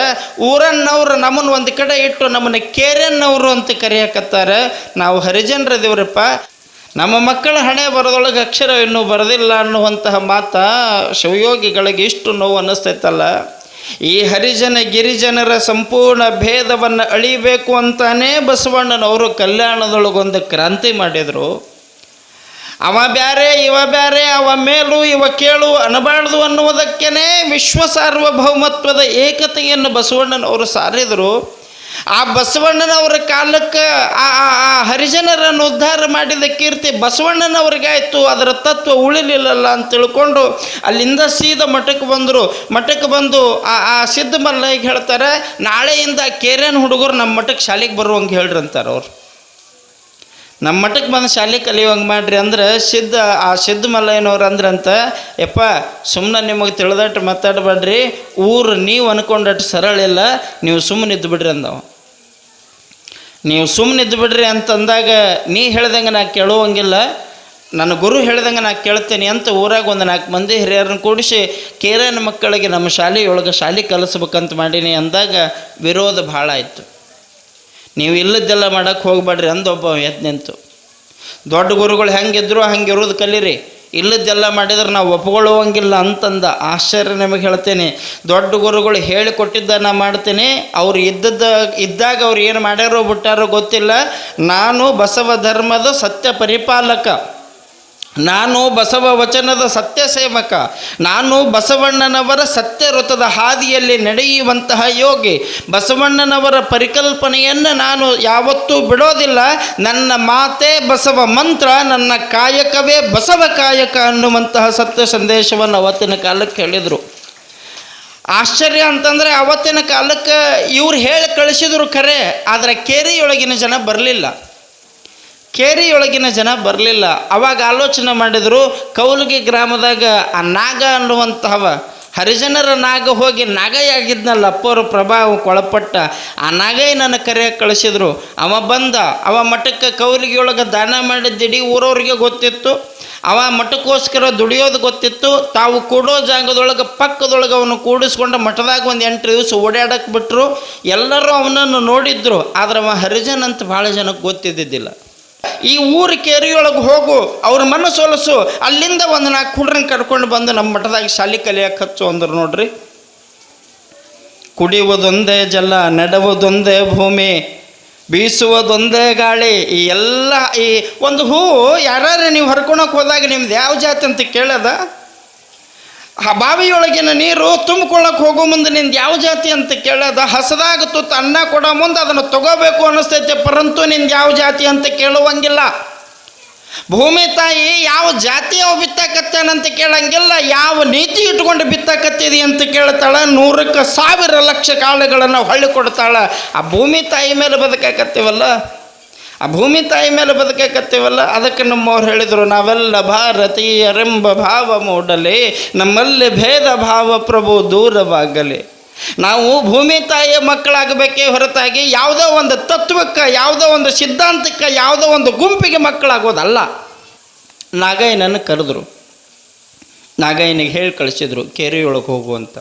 ಊರನ್ನವರು ನಮ್ಮನ್ನು ಒಂದು ಕಡೆ ಇಟ್ಟು ನಮ್ಮನ್ನು ಕೇರನ್ನವರು ಅಂತ ಕರೆಯಕತ್ತಾರೆ. ನಾವು ಹರಿಜನರದೇವ್ರಪ್ಪ, ನಮ್ಮ ಮಕ್ಕಳ ಹಣೆ ಬರೋದೊಳಗೆ ಅಕ್ಷರ ಇನ್ನೂ ಬರೋದಿಲ್ಲ ಅನ್ನುವಂತಹ ಮಾತು ಶಿವಯೋಗಿಗಳಿಗೆ ಇಷ್ಟು ನೋವು ಅನ್ನಿಸ್ತೈತಲ್ಲ. ಈ ಹರಿಜನ ಗಿರಿಜನರ ಸಂಪೂರ್ಣ ಭೇದವನ್ನು ಅಳಿಬೇಕು ಅಂತಾನೇ ಬಸವಣ್ಣನವರು ಕಲ್ಯಾಣದೊಳಗೊಂದು ಕ್ರಾಂತಿ ಮಾಡಿದರು. ಅವ ಬ್ಯಾರೆ ಇವ ಬ್ಯಾರೆ, ಅವ ಮೇಲು ಇವ ಕೇಳು ಅನ್ನಬಾರ್ದು ಅನ್ನುವುದಕ್ಕೇ ವಿಶ್ವ ಸಾರ್ವಭೌಮತ್ವದ ಏಕತೆಯನ್ನು ಬಸವಣ್ಣನವರು ಸಾರಿದರು. ಆ ಬಸವಣ್ಣನವರ ಕಾಲಕ್ಕೆ ಆ ಹರಿಜನರನ್ನು ಉದ್ಧಾರ ಮಾಡಿದ ಕೀರ್ತಿ ಬಸವಣ್ಣನವ್ರಿಗೆ ಆಯಿತು, ಅದರ ತತ್ವ ಉಳಿಲಿಲ್ಲಲ್ಲ ಅಂತ ತಿಳ್ಕೊಂಡು ಅಲ್ಲಿಂದ ಸೀದಾ ಮಠಕ್ಕೆ ಬಂದರು. ಮಠಕ್ಕೆ ಬಂದು ಆ ಸಿದ್ಧ ಮಲ್ಲಯ್ಯಗೆ ಹೇಳ್ತಾರೆ, ನಾಳೆಯಿಂದ ಕೇರ್ಯನ ಹುಡುಗರು ನಮ್ಮ ಮಠಕ್ಕೆ ಶಾಲೆಗೆ ಬರುವಂಗೆ ಹೇಳ್ರಿ ಅಂತಾರೆ ಅವ್ರು. ನಮ್ಮ ಮಠಕ್ಕೆ ಬಂದು ಶಾಲೆ ಕಲಿಯುವಂಗೆ ಮಾಡ್ರಿ ಅಂದ್ರೆ ಸಿದ್ಧ ಮಲ್ಲಯ್ಯನವ್ರು ಅಂದ್ರಂತ, ಯಪ್ಪ ಸುಮ್ಮನೆ ನಿಮಗೆ ತಿಳಿದಟ್ಟು ಮಾತಾಡಬೇಡ್ರಿ, ಊರು ನೀವು ಅನ್ಕೊಂಡಟ್ಟು ಸರಳ ಇಲ್ಲ, ನೀವು ಸುಮ್ಮನೆ ಇದ್ದು ಬಿಡ್ರಿ ಅಂದವ. ನೀವು ಸುಮ್ಮನೆ ಇದ್ದು ಬಿಡ್ರಿ ಅಂತಂದಾಗ ನೀ ಹೇಳ್ದಂಗೆ ನಾ ಕೇಳುವಂಗಿಲ್ಲ, ನನ್ನ ಗುರು ಹೇಳ್ದಂಗೆ ನಾ ಕೇಳ್ತೇನೆ ಅಂತ ಊರಾಗ ಒಂದು 4 ಮಂದಿ ಹಿರಿಯರನ್ನು ಕೂಡಿಸಿ ಕೇರನ ಮಕ್ಕಳಿಗೆ ನಮ್ಮ ಶಾಲೆಯೊಳಗೆ ಶಾಲೆ ಕಲಿಸ್ಬೇಕಂತ ಮಾಡೀನಿ ಅಂದಾಗ ವಿರೋಧ ಭಾಳ ಆಯಿತು. ನೀವು ಇಲ್ಲದ್ದೆಲ್ಲ ಮಾಡೋಕ್ಕೆ ಹೋಗ್ಬೇಡ್ರಿ ಅಂದೊಬ್ಬ ಎದ್ದು ನಿಂತು. ದೊಡ್ಡ ಗುರುಗಳು ಹೆಂಗಿದ್ರು ಹಂಗಿರೋದು ಕಲೀರಿ, ಇಲ್ಲದ್ದೆಲ್ಲ ಮಾಡಿದ್ರೆ ನಾವು ಒಪ್ಕೊಳ್ಳುವಂಗಿಲ್ಲ ಅಂತಂದ. ಆಶ್ಚರ್ಯ ನಿಮಗೆ ಹೇಳ್ತೇನೆ, ದೊಡ್ಡ ಗುರುಗಳು ಹೇಳಿಕೊಟ್ಟಿದ್ದ ನಾ ಮಾಡ್ತೇನೆ, ಅವ್ರು ಇದ್ದಾಗ ಅವ್ರು ಏನು ಮಾಡ್ಯಾರೋ ಬಿಟ್ಟಾರೋ ಗೊತ್ತಿಲ್ಲ. ನಾನು ಬಸವ ಧರ್ಮದ ಸತ್ಯ ಪರಿಪಾಲಕ, ನಾನು ಬಸವ ವಚನದ ಸತ್ಯ ಸೇವಕ, ನಾನು ಬಸವಣ್ಣನವರ ಸತ್ಯ ವೃತ್ತದ ಹಾದಿಯಲ್ಲಿ ನಡೆಯುವಂತಹ ಯೋಗಿ. ಬಸವಣ್ಣನವರ ಪರಿಕಲ್ಪನೆಯನ್ನು ನಾನು ಯಾವತ್ತೂ ಬಿಡೋದಿಲ್ಲ. ನನ್ನ ಮಾತೇ ಬಸವ ಮಂತ್ರ, ನನ್ನ ಕಾಯಕವೇ ಬಸವ ಕಾಯಕ ಅನ್ನುವಂತಹ ಸತ್ಯ ಸಂದೇಶವನ್ನು ಅವತ್ತಿನ ಕಾಲಕ್ಕೆ ಹೇಳಿದರು. ಆಶ್ಚರ್ಯ ಅಂತಂದರೆ ಅವತ್ತಿನ ಕಾಲಕ್ಕೆ ಇವ್ರು ಹೇಳಿ ಕಳಿಸಿದ್ರು ಖರೆ, ಆದರೆ ಕೇರಿಯೊಳಗಿನ ಜನ ಬರಲಿಲ್ಲ. ಕೇರಿಯೊಳಗಿನ ಜನ ಬರಲಿಲ್ಲ. ಅವಾಗ ಆಲೋಚನೆ ಮಾಡಿದರು, ಕೌಲ್ಗಿ ಗ್ರಾಮದಾಗ ಆ ನಾಗ ಅನ್ನುವಂತಹವ ಹರಿಜನರ ನಾಗ ಹೋಗಿ ನಾಗಯ್ಯಾಗಿದ್ನಲ್ಲ, ಅಪ್ಪವ್ರ ಪ್ರಭಾವಕ್ಕೆ ಒಳಪಟ್ಟ ಆ ನಾಗಯ್ಯನನ್ನು ಕರೆಯಕ್ಕೆ ಕಳಿಸಿದ್ರು. ಅವ ಬಂದ, ಅವ ಮಠಕ್ಕೆ ಕೌಲ್ಗಿಯೊಳಗೆ ದಾನ ಮಾಡಿದ್ದಿಡೀ ಊರವ್ರಿಗೆ ಗೊತ್ತಿತ್ತು. ಅವ ಮಠಕ್ಕೋಸ್ಕರ ದುಡಿಯೋದು ಗೊತ್ತಿತ್ತು. ತಾವು ಕೂಡೋ ಜಾಗದೊಳಗೆ ಪಕ್ಕದೊಳಗೆ ಅವನು ಕೂಡಿಸ್ಕೊಂಡು ಮಠದಾಗ ಒಂದು 8 ದಿವಸ ಓಡಾಡಕ್ಕೆ ಬಿಟ್ಟರು. ಎಲ್ಲರೂ ಅವನನ್ನು ನೋಡಿದ್ರು, ಆದರೆ ಅವ ಹರಿಜನ್ ಅಂತ ಭಾಳ ಜನಕ್ಕೆ ಗೊತ್ತಿದ್ದಿದ್ದಿಲ್ಲ. ಈ ಊರು ಕೇರಿಯೊಳಗೆ ಹೋಗು, ಅವ್ರ ಮನಸ್ಸೊಲಸು, ಅಲ್ಲಿಂದ ಒಂದು 4 ಹುಡ್ರನ್ನ ಕರ್ಕೊಂಡು ಬಂದು ನಮ್ಮ ಮಠದಾಗ ಶಾಲೆ ಕಲಿಯಕ್ಕೆ ಹಚ್ಚು ಅಂದರು. ನೋಡ್ರಿ, ಕುಡಿಯುವುದೊಂದೇ ಜಲ, ನೆಡುವುದೊಂದೇ ಭೂಮಿ, ಬೀಸುವುದೊಂದೇ ಗಾಳಿ. ಈ ಎಲ್ಲ ಈ ಒಂದು ಹೂವು ಯಾರು ನೀವು ಹರ್ಕೊಳಕ್ಕೆ ಹೋದಾಗ ನಿಮ್ದು ಯಾವ ಜಾತಿ ಅಂತ ಕೇಳದ? ಆ ಬಾವಿಯೊಳಗಿನ ನೀರು ತುಂಬಿಕೊಳ್ಳಕ್ಕೆ ಹೋಗೋ ಮುಂದೆ ನಿಂದು ಯಾವ ಜಾತಿ ಅಂತ ಕೇಳೋದ? ಹಸದಾಗ ತುತ್ತು ಅನ್ನ ಕೊಡೋ ಮುಂದೆ ಅದನ್ನು ತಗೋಬೇಕು ಅನ್ನಿಸ್ತೈತೆ, ಪರಂತು ನಿಂದು ಯಾವ ಜಾತಿ ಅಂತ ಕೇಳುವಂಗಿಲ್ಲ. ಭೂಮಿ ತಾಯಿ ಯಾವ ಜಾತಿಯವ ಬಿತ್ತಾಕತ್ತೇನಂತ ಕೇಳಂಗಿಲ್ಲ, ಯಾವ ನೀತಿ ಇಟ್ಕೊಂಡು ಬಿತ್ತಾಕತ್ತಿದಿ ಅಂತ ಕೇಳ್ತಾಳೆ. 100ಕ್ಕೆ 1000 ಲಕ್ಷ ಕಾಳುಗಳನ್ನು ಹೊಳ್ಳಿ ಕೊಡ್ತಾಳೆ. ಆ ಭೂಮಿ ತಾಯಿ ಮೇಲೆ ಬದುಕಾಕತ್ತೀವಲ್ಲ, ಆ ಭೂಮಿ ತಾಯಿ ಮೇಲೆ ಬದುಕಾಕತ್ತೀವಲ್ಲ. ಅದಕ್ಕೆ ನಮ್ಮವ್ರು ಹೇಳಿದರು, ನಾವೆಲ್ಲ ಭಾರತೀಯರೆಂಬ ಭಾವ ಮೂಡಲಿ, ನಮ್ಮಲ್ಲಿ ಭೇದ ಭಾವ ಪ್ರಭು ದೂರವಾಗಲಿ. ನಾವು ಭೂಮಿ ತಾಯಿಯ ಮಕ್ಕಳಾಗಬೇಕೇ ಹೊರತಾಗಿ ಯಾವುದೋ ಒಂದು ತತ್ವಕ್ಕೆ, ಯಾವುದೋ ಒಂದು ಸಿದ್ಧಾಂತಕ್ಕೆ, ಯಾವುದೋ ಒಂದು ಗುಂಪಿಗೆ ಮಕ್ಕಳಾಗೋದಲ್ಲ. ನಾಗಯ್ಯನನ್ನು ಕರೆದ್ರು, ನಾಗಯ್ಯನಿಗೆ ಹೇಳಿ ಕಳಿಸಿದ್ರು ಕೇರಿಯೊಳಗೆ ಹೋಗುವಂತ.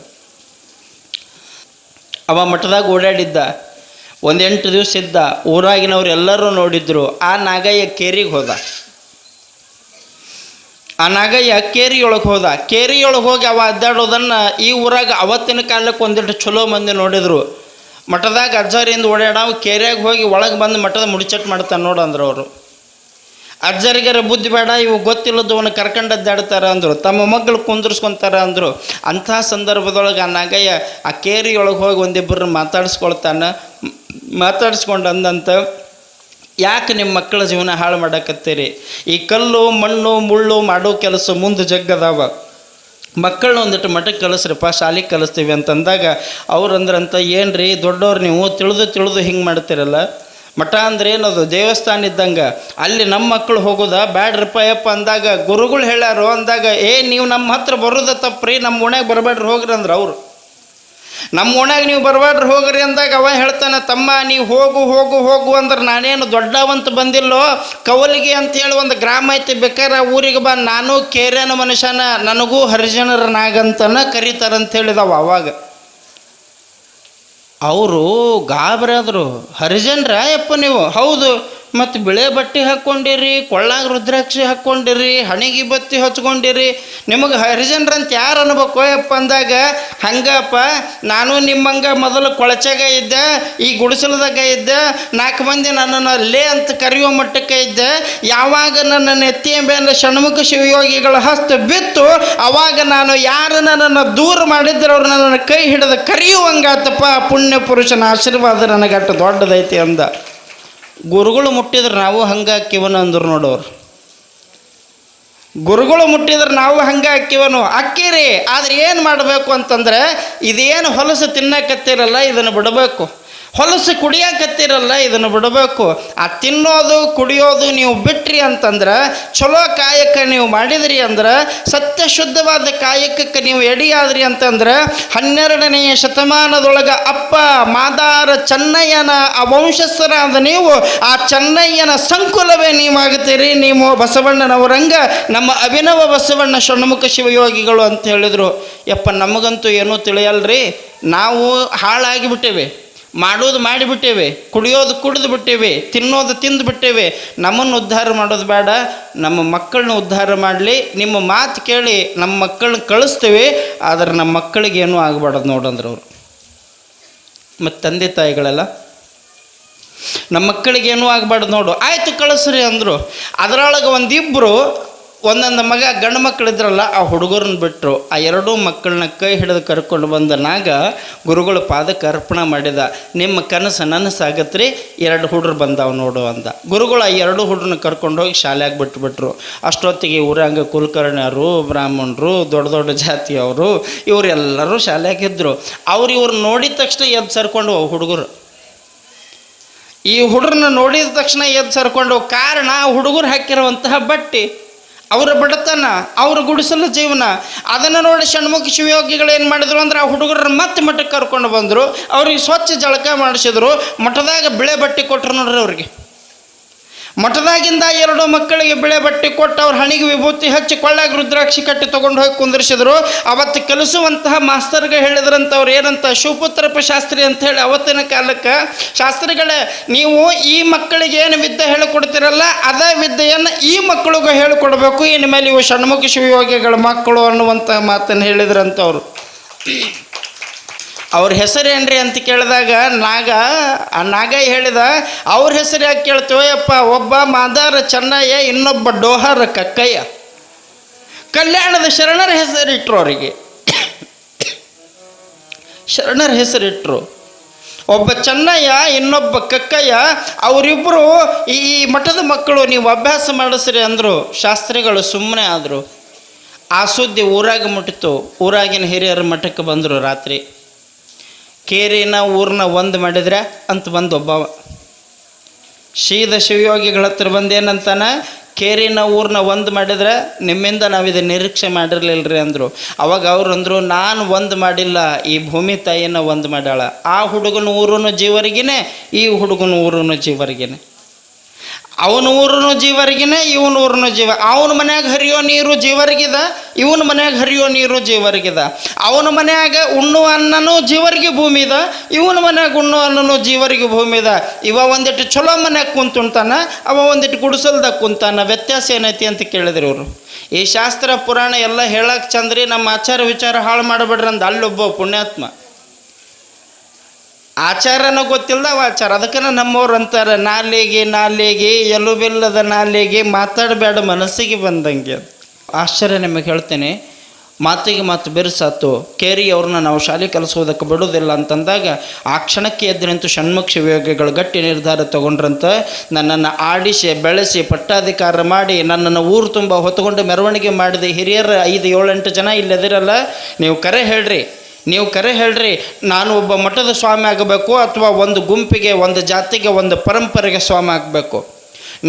ಅವ ಮಠದಾಗ ಓಡಾಡಿದ್ದ, ಒಂದು 8 ದಿವಸ ಇದ್ದ. ಊರಾಗಿನವ್ರು ಎಲ್ಲರೂ ನೋಡಿದ್ರು. ಆ ನಾಗಯ್ಯ ಕೇರಿಗೆ ಹೋದ. ಆ ನಾಗಯ್ಯ ಕೇರಿಯೊಳಗೆ ಹೋದ. ಕೇರಿಯೊಳಗೆ ಹೋಗಿ ಅವ ಅಡ್ಡಾಡೋದನ್ನು ಈ ಊರಾಗ ಅವತ್ತಿನ ಕಾಲಕ್ಕೆ ಒಂದಿಟ್ಟು ಚಲೋ ಮಂದಿ ನೋಡಿದ್ರು. ಮಠದಾಗ ಅಜ್ಜರಿಂದ ಓಡಾಡವ ಕೇರಿಯಾಗ ಹೋಗಿ ಒಳಗೆ ಬಂದು ಮಠದ ಮುಡಿಚಟ್ ಮಾಡ್ತಾನೆ ನೋಡಂದ್ರು ಅವರು. ಅಜ್ಜರಿಗಾರ ಬುದ್ಧಿ ಬೇಡ, ಇವು ಗೊತ್ತಿಲ್ಲದವನ್ನ ಕರ್ಕೊಂಡು ಅಡ್ಡಾಡ್ತಾರೆ ಅಂದರು. ತಮ್ಮ ಮಕ್ಕಳು ಕುಂದಿರ್ಸ್ಕೊತಾರೆ ಅಂದರು. ಅಂಥ ಸಂದರ್ಭದೊಳಗೆ ಆ ನಾಗಯ್ಯ ಆ ಕೇರಿಯೊಳಗೆ ಹೋಗಿ ಒಂದಿಬ್ಬರನ್ನ ಮಾತಾಡಿಸ್ಕೊಂಡು ಅಂದಂತ, ಯಾಕೆ ನಿಮ್ಮ ಮಕ್ಕಳ ಜೀವನ ಹಾಳು ಮಾಡಕತ್ತೀರಿ? ಈ ಕಲ್ಲು ಮಣ್ಣು ಮುಳ್ಳು ಮಾಡೋ ಕೆಲಸ ಮುಂದೆ ಜಗ್ಗದಾವ, ಮಕ್ಕಳನ್ನ ಒಂದಿಟ್ಟು ಮಠಕ್ಕೆ ಕಲಿಸ್ರಿಪ್ಪ, ಶಾಲೆಗೆ ಕಲಿಸ್ತೀವಿ ಅಂತಂದಾಗ ಅವ್ರಂದ್ರಂತ, ಏನು ರೀ ದೊಡ್ಡವ್ರು ನೀವು ತಿಳಿದು ಹಿಂಗೆ ಮಾಡ್ತೀರಲ್ಲ, ಮಠ ಅಂದ್ರೆ ಏನದು ದೇವಸ್ಥಾನ ಇದ್ದಂಗೆ, ಅಲ್ಲಿ ನಮ್ಮ ಮಕ್ಕಳು ಹೋಗೋದ ಬ್ಯಾಡ್ರಪ್ಪ ಯಪ್ಪ ಅಂದಾಗ ಗುರುಗಳು ಹೇಳ್ಯಾರು ಅಂದಾಗ, ನೀವು ನಮ್ಮ ಹತ್ರ ಬರೋದ ತಪ್ಪ್ರಿ, ನಮ್ಮ ಓಣ್ಯಾಗ ಬರಬೇಡ್ರಿ ಹೋಗ್ರಿ ಅಂದ್ರೆ ಅವರು. ನಮ್ಮ ಓಣ್ಯಾಗ ನೀವು ಬರಬೇಡ್ರಿ ಹೋಗ್ರಿ ಅಂದಾಗ ಅವ ಹೇಳ್ತಾನೆ, ತಮ್ಮ ನೀವು ಹೋಗು ಅಂದ್ರೆ ನಾನೇನು ದೊಡ್ಡವಂತ ಬಂದಿಲ್ಲೋ, ಕವಲಿಗೆ ಅಂತೇಳಿ ಒಂದು ಗ್ರಾಮ ಐತಿ, ಬೇಕಾರೆ ಊರಿಗೆ ಬಾ, ನಾನು ಕೇರ್ಯನ ಮನುಷ್ಯನ, ನನಗೂ ಹರಿಜನರ ನಾಗಂತನ ಕರೀತಾರಂತ ಹೇಳಿದವ. ಅವಾಗ ಅವರು ಗಾಬರಿ ಆದರು. ಹರಿಜನ್ರ ಯಪ್ಪ ನೀವು? ಹೌದು. ಮತ್ತು ಬಿಳೆ ಬಟ್ಟೆ ಹಾಕ್ಕೊಂಡಿರಿ, ಕೊಳ್ಳಾಗ ರುದ್ರಾಕ್ಷಿ ಹಾಕ್ಕೊಂಡಿರಿ, ಹಣಿಗೆ ಬತ್ತಿ ಹಚ್ಕೊಂಡಿರಿ, ನಿಮಗೆ ಹರಿಜನ್ರಂತ ಯಾರು ಅನ್ಬೇಕು ಯಪ್ಪ ಅಂದಾಗ, ಹಂಗಪ್ಪ ನಾನು ನಿಮ್ಮಂಗೆ ಮೊದಲು ಕೊಳಚಾಗ ಇದ್ದೆ, ಈ ಗುಡಿಸಲದಾಗ ಇದ್ದೆ, 4 ಮಂದಿ ನನ್ನನ್ನು ಲೇ ಅಂತ ಕರೆಯುವ ಮಟ್ಟಕ್ಕೆ ಇದ್ದೆ. ಯಾವಾಗ ನನ್ನ ನೆತ್ತಿಯ ಮೇಲೆ ಷಣ್ಮುಖ ಶಿವಯೋಗಿಗಳ ಹಸ್ತ ಬಿತ್ತು, ಅವಾಗ ನಾನು ಯಾರು ನನ್ನನ್ನು ದೂರ ಮಾಡಿದ್ರೆ ಅವ್ರು ನನ್ನನ್ನು ಕೈ ಹಿಡಿದು ಕರೆಯುವಂಗಾತಪ್ಪ. ಪುಣ್ಯ ಪುರುಷನ ಆಶೀರ್ವಾದ ನನಗಟ್ಟು ದೊಡ್ಡದೈತಿ ಅಂದ. ಗುರುಗಳು ಮುಟ್ಟಿದ್ರೆ ನಾವು ಹಂಗೆ ಹಾಕಿವನು ಅಂದರು ನೋಡೋರು. ಗುರುಗಳು ಮುಟ್ಟಿದ್ರೆ ನಾವು ಹಂಗೆ ಹಾಕಿವನು ಅಕ್ಕಿರಿ. ಆದರೆ ಏನು ಮಾಡಬೇಕು ಅಂತಂದರೆ, ಇದೇನು ಹೊಲಸು ತಿನ್ನಕತ್ತಿರಲ್ಲ ಇದನ್ನು ಬಿಡಬೇಕು, ಹೊಲಸು ಕುಡಿಯಕತ್ತಿರಲ್ಲ ಇದನ್ನು ಬಿಡಬೇಕು. ಆ ತಿನ್ನೋದು ಕುಡಿಯೋದು ನೀವು ಬಿಟ್ರಿ ಅಂತಂದ್ರೆ, ಚಲೋ ಕಾಯಕ ನೀವು ಮಾಡಿದ್ರಿ ಅಂದ್ರೆ, ಸತ್ಯ ಶುದ್ಧವಾದ ಕಾಯಕಕ್ಕೆ ನೀವು ಎಡಿಯಾದ್ರಿ ಅಂತಂದ್ರೆ, 12ನೇ ಶತಮಾನದೊಳಗೆ ಅಪ್ಪ ಮಾದಾರ ಚೆನ್ನಯ್ಯನ ಆ ವಂಶಸ್ಥರಾದ ನೀವು ಆ ಚೆನ್ನಯ್ಯನ ಸಂಕುಲವೇ ನೀವಾಗುತ್ತೀರಿ. ನೀವು ಬಸವಣ್ಣನವರಂಗ ನಮ್ಮ ಅಭಿನವ ಬಸವಣ್ಣ ಷಣ್ಮುಖ ಶಿವಯೋಗಿಗಳು ಅಂತ ಹೇಳಿದರು. ಯಪ್ಪ ನಮಗಂತೂ ಏನೂ ತಿಳಿಯಲ್ರಿ, ನಾವು ಹಾಳಾಗಿಬಿಟ್ಟೇವೆ, ಮಾಡೋದು ಮಾಡಿಬಿಟ್ಟೇವೆ, ಕುಡಿಯೋದು ಕುಡಿದು ಬಿಟ್ಟೇವೆ, ತಿನ್ನೋದು ತಿಂದು ಬಿಟ್ಟೇವೆ. ನಮ್ಮನ್ನು ಉದ್ಧಾರ ಮಾಡೋದು ಬೇಡ, ನಮ್ಮ ಮಕ್ಕಳನ್ನ ಉದ್ಧಾರ ಮಾಡಲಿ. ನಿಮ್ಮ ಮಾತು ಕೇಳಿ ನಮ್ಮ ಮಕ್ಕಳನ್ನ ಕಳಿಸ್ತೇವೆ, ಆದರೆ ನಮ್ಮ ಮಕ್ಕಳಿಗೆ ಏನೂ ಆಗಬಾರ್ದು ನೋಡಂದ್ರೆ ಅವರು. ಮತ್ತು ತಂದೆ ತಾಯಿಗಳೆಲ್ಲ ನಮ್ಮ ಮಕ್ಕಳಿಗೆ ಏನೂ ಆಗಬಾರ್ದು ನೋಡು, ಆಯಿತು ಕಳಿಸ್ರಿ ಅಂದರು. ಅದರೊಳಗೆ ಒಂದೊಂದು ಮಗ ಗಂಡು ಮಕ್ಕಳಿದ್ರಲ್ಲ, ಆ ಹುಡುಗರನ್ನ ಬಿಟ್ಟರು. ಆ 2 ಮಕ್ಕಳನ್ನ ಕೈ ಹಿಡಿದು ಕರ್ಕೊಂಡು ಬಂದ ನಾಗ ಗುರುಗಳು ಪಾದಕ್ಕೆ ಅರ್ಪಣೆ ಮಾಡಿದ. ನಿಮ್ಮ ಕನಸು ನನಸಾಗತ್ರಿ, 2 ಹುಡುಗರು ಬಂದಾವ ನೋಡು ಅಂದ. ಗುರುಗಳು ಆ 2 ಹುಡುಗರನ್ನ ಕರ್ಕೊಂಡೋಗಿ ಶಾಲೆಯಾಗಿ ಬಿಟ್ಬಿಟ್ರು. ಅಷ್ಟೊತ್ತಿಗೆ ಊರಾಗ ಕುಲಕರ್ಣಿಯರು, ಬ್ರಾಹ್ಮಣರು, ದೊಡ್ಡ ದೊಡ್ಡ ಜಾತಿಯವರು ಇವರೆಲ್ಲರೂ ಶಾಲೆಯಾಗಿದ್ದರು. ಇವ್ರು ನೋಡಿದ ತಕ್ಷಣ ಎದ್ದು ಸರ್ಕೊಂಡು ಹುಡುಗರು, ಈ ಹುಡುಗರನ್ನ ನೋಡಿದ ತಕ್ಷಣ ಎದ್ದು ಸರ್ಕೊಂಡು. ಕಾರಣ ಹುಡುಗರು ಹಾಕಿರುವಂತಹ ಬಟ್ಟೆ, ಅವರ ಬಡತನ, ಅವರ ಗುಡಿಸಲು ಜೀವನ. ಅದನ್ನು ನೋಡಿ ಷಣ್ಮುಖ ಶಿವಯೋಗಿಗಳು ಏನು ಮಾಡಿದ್ರು ಅಂದ್ರೆ, ಆ ಹುಡುಗರನ್ನ ಮತ್ತೆ ಮಠಕ್ಕೆ ಕರ್ಕೊಂಡು ಬಂದರು. ಅವ್ರಿಗೆ ಸ್ವಚ್ಛ ಜಳಕ ಮಾಡಿಸಿದ್ರು. ಮಠದಾಗ ಬಿಳೆ ಬಟ್ಟೆ ಕೊಟ್ಟರು ನೋಡ್ರಿ ಅವ್ರಿಗೆ. ಮಠದಾಗಿಂದ 2 ಮಕ್ಕಳಿಗೆ ಬಿಳೆ ಬಟ್ಟೆ ಕೊಟ್ಟು ಅವ್ರ ಹಣಿಗೆ ವಿಭೂತಿ ಹಚ್ಚಿ ಕೊಳ್ಳಾಗ ರುದ್ರಾಕ್ಷಿ ಕಟ್ಟಿ ತೊಗೊಂಡು ಹೋಗಿ ಕುಂದಿರಿಸಿದ್ರು. ಅವತ್ತು ಕಲಿಸುವಂತಹ ಮಾಸ್ತರ್ಗೆ ಹೇಳಿದ್ರಂತ, ಅವ್ರು ಏನಂತ, ಶಿವಪುತ್ರಪ್ಪ ಶಾಸ್ತ್ರಿ ಅಂತ ಹೇಳಿ. ಅವತ್ತಿನ ಕಾಲಕ್ಕೆ ಶಾಸ್ತ್ರಿಗಳೇ, ನೀವು ಈ ಮಕ್ಕಳಿಗೆ ಏನು ವಿದ್ಯೆ ಹೇಳಿಕೊಡ್ತೀರಲ್ಲ, ಅದೇ ವಿದ್ಯೆಯನ್ನು ಈ ಮಕ್ಕಳಿಗೂ ಹೇಳಿಕೊಡ್ಬೇಕು, ಇನ್ನು ಮೇಲೆ ಇವು ಷಣ್ಮುಖ ಶಿವಯೋಗಿಗಳ ಮಕ್ಕಳು ಅನ್ನುವಂತಹ ಮಾತನ್ನು ಹೇಳಿದ್ರಂತವ್ರು. ಅವ್ರ ಹೆಸರೇನ್ರಿ ಅಂತ ಕೇಳಿದಾಗ ನಾಗ ಹೇಳಿದ, ಅವ್ರ ಹೆಸರು ಯಾಕೆ ಕೇಳ್ತೀವಯ್ಯಪ್ಪ, ಒಬ್ಬ ಮಾದಾರ ಚೆನ್ನಯ್ಯ, ಇನ್ನೊಬ್ಬ ಡೋಹಾರ ಕಕ್ಕಯ್ಯ. ಕಲ್ಯಾಣದ ಶರಣರ ಹೆಸರಿಟ್ರು ಅವರಿಗೆ, ಶರಣರ ಹೆಸರಿಟ್ರು. ಒಬ್ಬ ಚೆನ್ನಯ್ಯ, ಇನ್ನೊಬ್ಬ ಕಕ್ಕಯ್ಯ, ಅವರಿಬ್ಬರು ಈ ಮಠದ ಮಕ್ಕಳು, ನೀವು ಅಭ್ಯಾಸ ಮಾಡಿಸ್ರಿ ಅಂದರು. ಶಾಸ್ತ್ರಿಗಳು ಸುಮ್ಮನೆ ಆದರು. ಆ ಸುದ್ದಿ ಊರಾಗ ಮುಟ್ಟಿತು. ಊರಾಗಿನ ಹಿರಿಯರ ಮಠಕ್ಕೆ ಬಂದರು. ರಾತ್ರಿ ಕೇರಿನ ಊರನ್ನ ಒಂದು ಮಾಡಿದ್ರೆ ಅಂತ ಬಂದು ಒಬ್ಬ ಶಿವಯೋಗಿಗಳ ಹತ್ರ ಬಂದೇನಂತಾನೆ, ಕೇರಿನ ಊರನ್ನ ಒಂದು ಮಾಡಿದ್ರೆ ನಿಮ್ಮಿಂದ ನಾವು ಇದು ನಿರೀಕ್ಷೆ ಮಾಡಿರಲಿಲ್ಲರಿ ಅಂದರು. ಅವಾಗ ಅವ್ರು ಅಂದರು, ನಾನು ಒಂದು ಮಾಡಿಲ್ಲ, ಈ ಭೂಮಿ ತಾಯಿನ ಒಂದು ಮಾಡ್ಯಾಳ. ಆ ಹುಡುಗನ ಊರನ್ನು ಜೀವರಿಗೇನೆ, ಈ ಹುಡುಗನ ಊರನ್ನು ಜೀವರಿಗೇನೆ. ಅವನ ಊರನ್ನು ಜೀವರಿಗಿನ, ಇವನ ಊರನ್ನು ಜೀವ. ಅವನ ಮನ್ಯಾಗ ಹರಿಯೋ ನೀರು ಜೀವರಿಗಿದ, ಇವನ ಮನ್ಯಾಗ ಹರಿಯೋ ನೀರು ಜೀವರಿಗಿದ. ಅವನ ಮನ್ಯಾಗ ಉಣ್ಣುವ ಅನ್ನನೂ ಜೀವರಿಗೆ ಭೂಮಿ ಇದೆ, ಇವನ ಮನ್ಯಾಗ ಉಣ್ಣುವ ಅನ್ನನೂ ಜೀವರಿಗೆ ಭೂಮಿ ಇದೆ. ಇವ ಒಂದಿಟ್ಟು ಚಲೋ ಮನ್ಯಾಗ ಕುಂತುಂತಾನ, ಅವ ಒಂದಿಟ್ಟು ಗುಡಿಸಲ್ದಾಗ ಕುಂತಾನ. ವ್ಯತ್ಯಾಸ ಏನೈತಿ ಅಂತ ಕೇಳಿದ್ರು ಇವರು. ಈ ಶಾಸ್ತ್ರ ಪುರಾಣ ಎಲ್ಲ ಹೇಳಕ್ಕೆ ಚಂದ್ರಿ, ನಮ್ಮ ಆಚಾರ ವಿಚಾರ ಹಾಳು ಮಾಡಬೇಡ್ರಿ ಅಂದ ಅಲ್ಲೊಬ್ಬ ಪುಣ್ಯಾತ್ಮ. ಆಚಾರನೂ ಗೊತ್ತಿಲ್ಲದ ಆಚಾರ. ಅದಕ್ಕೆ ನಮ್ಮವ್ರು ಅಂತಾರೆ, ನಾಲಿಗೆ ಎಲುಬಿಲ್ಲದ ನಾಲಿಗೆ, ಮಾತಾಡಬೇಡ ಮನಸ್ಸಿಗೆ ಬಂದಂಗೆ. ಆಶ್ಚರ್ಯ ನಿಮಗೆ ಹೇಳ್ತೇನೆ, ಮಾತಿಗೆ ಮಾತು ಬಿರುಸಾತು. ಕೇರಿ ಅವ್ರನ್ನ ನಾವು ಶಾಲೆ ಕಲಿಸೋದಕ್ಕೆ ಬಿಡೋದಿಲ್ಲ ಅಂತಂದಾಗ ಆ ಕ್ಷಣಕ್ಕೆ ಎದ್ದು ನಿಂತು ಷಣ್ಮುಖ ಶಿವಯೋಗಿಗಳು ಗಟ್ಟಿ ನಿರ್ಧಾರ ತಗೊಂಡ್ರಂತ. ನನ್ನನ್ನು ಆಡಿಸಿ ಬೆಳೆಸಿ ಪಟ್ಟಾಧಿಕಾರ ಮಾಡಿ ನನ್ನನ್ನು ಊರು ತುಂಬ ಹೊತ್ತುಕೊಂಡು ಮೆರವಣಿಗೆ ಮಾಡಿದ ಹಿರಿಯರು 5-7-8 ಜನ ಇಲ್ಲದಿರಲ್ಲ. ನೀವು ಕರೆ ಹೇಳ್ರಿ, ನಾನು ಒಬ್ಬ ಮಠದ ಸ್ವಾಮಿ ಆಗಬೇಕು, ಅಥವಾ ಒಂದು ಗುಂಪಿಗೆ, ಒಂದು ಜಾತಿಗೆ, ಒಂದು ಪರಂಪರೆಗೆ ಸ್ವಾಮಿ ಆಗಬೇಕು.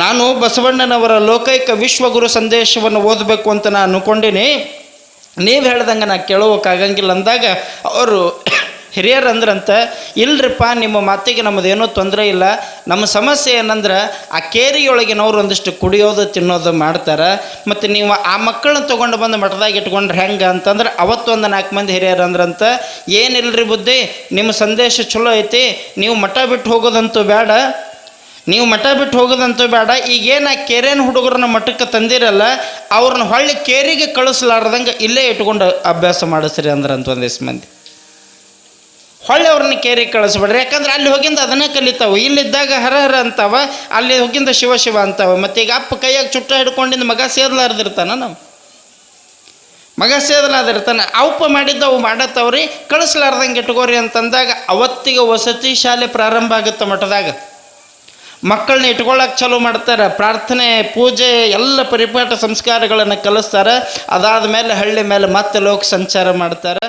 ನಾನು ಬಸವಣ್ಣನವರ ಲೋಕೈಕ ವಿಶ್ವಗುರು ಸಂದೇಶವನ್ನು ಓದಬೇಕು ಅಂತ ನಾನು ಅನ್ಕೊಂಡಿನಿ. ನೀವು ಹೇಳ್ದಂಗೆ ನಾ ಕೇಳೋಕ್ಕಾಗಂಗಿಲ್ಲ ಅಂದಾಗ ಅವರು ಹಿರಿಯರು ಅಂದ್ರಂತ, ಇಲ್ರಿಪ್ಪ ನಿಮ್ಮ ಮಾತಿಗೆ ನಮ್ಮದೇನೂ ತೊಂದರೆ ಇಲ್ಲ. ನಮ್ಮ ಸಮಸ್ಯೆ ಏನಂದ್ರೆ, ಆ ಕೇರಿಯೊಳಗಿನವ್ರು ಒಂದಿಷ್ಟು ಕುಡಿಯೋದು ತಿನ್ನೋದು ಮಾಡ್ತಾರೆ. ಮತ್ತು ನೀವು ಆ ಮಕ್ಕಳನ್ನ ತೊಗೊಂಡು ಬಂದು ಮಠದಾಗ ಇಟ್ಕೊಂಡ್ರೆ ಹೆಂಗೆ ಅಂತಂದ್ರೆ, ಅವತ್ತೊಂದು 4 ಮಂದಿ ಹಿರಿಯರು ಅಂದ್ರಂತ, ಏನಿಲ್ಲರಿ ಬುದ್ಧಿ, ನಿಮ್ಮ ಸಂದೇಶ ಚಲೋ ಐತಿ, ನೀವು ಮಠ ಬಿಟ್ಟು ಹೋಗೋದಂತೂ ಬೇಡ, ನೀವು ಮಠ ಬಿಟ್ಟು ಹೋಗೋದಂತೂ ಬೇಡ, ಈಗೇನು ಆ ಕೇರಿಯನ್ ಹುಡುಗರನ್ನ ಮಠಕ್ಕೆ ತಂದಿರಲ್ಲ ಅವ್ರನ್ನ ಹೊಳ್ಳಿ ಕೇರಿಗೆ ಕಳಿಸ್ಲಾರ್ದಂಗೆ ಇಲ್ಲೇ ಇಟ್ಕೊಂಡು ಅಭ್ಯಾಸ ಮಾಡಿಸ್ರಿ ಅಂದ್ರೆ ಅಂತ ಒಂದಿಷ್ಟು ಮಂದಿ. ಹೊಳ್ಳಿ ಅವ್ರನ್ನ ಕೇರಿಗೆ ಕಳಿಸ್ಬೇಡ್ರಿ, ಯಾಕಂದ್ರೆ ಅಲ್ಲಿ ಹೋಗಿಂದ ಅದನ್ನೇ ಕಲಿತಾವೆ. ಇಲ್ಲಿದ್ದಾಗ ಹರ ಹರ ಅಂತಾವ, ಅಲ್ಲಿ ಹೋಗಿಂದ ಶಿವ ಶಿವ ಅಂತಾವ. ಮತ್ತು ಈಗ ಅಪ್ಪ ಕೈಯಾಗ ಚುಟ್ಟ ಹಿಡ್ಕೊಂಡಿಂದ ಮಗ ಸೇದ್ಲಾರ್ದಿರ್ತಾನ, ನಾವು ಮಗ ಸೇದಲಾದಿರ್ತಾನೆ, ಅವಪ್ಪ ಮಾಡಿದ್ದು ಅವು ಮಾಡತ್ತವ್ರಿ, ಕಳಿಸ್ಲಾರ್ದಂಗೆ ಇಟ್ಕೋರಿ ಅಂತಂದಾಗ ಅವತ್ತಿಗೆ ವಸತಿ ಶಾಲೆ ಪ್ರಾರಂಭ ಆಗುತ್ತೆ ಮಠದಾಗ. ಮಕ್ಕಳನ್ನ ಇಟ್ಕೊಳ್ಳೋಕೆ ಚಾಲೂ ಮಾಡ್ತಾರೆ, ಪ್ರಾರ್ಥನೆ ಪೂಜೆ ಎಲ್ಲ ಪರಿಪಾಠ ಸಂಸ್ಕಾರಗಳನ್ನು ಕಲಿಸ್ತಾರೆ. ಅದಾದ ಮೇಲೆ ಹಳ್ಳಿ ಮೇಲೆ ಮತ್ತೆ ಲೋಕ ಸಂಚಾರ ಮಾಡ್ತಾರೆ.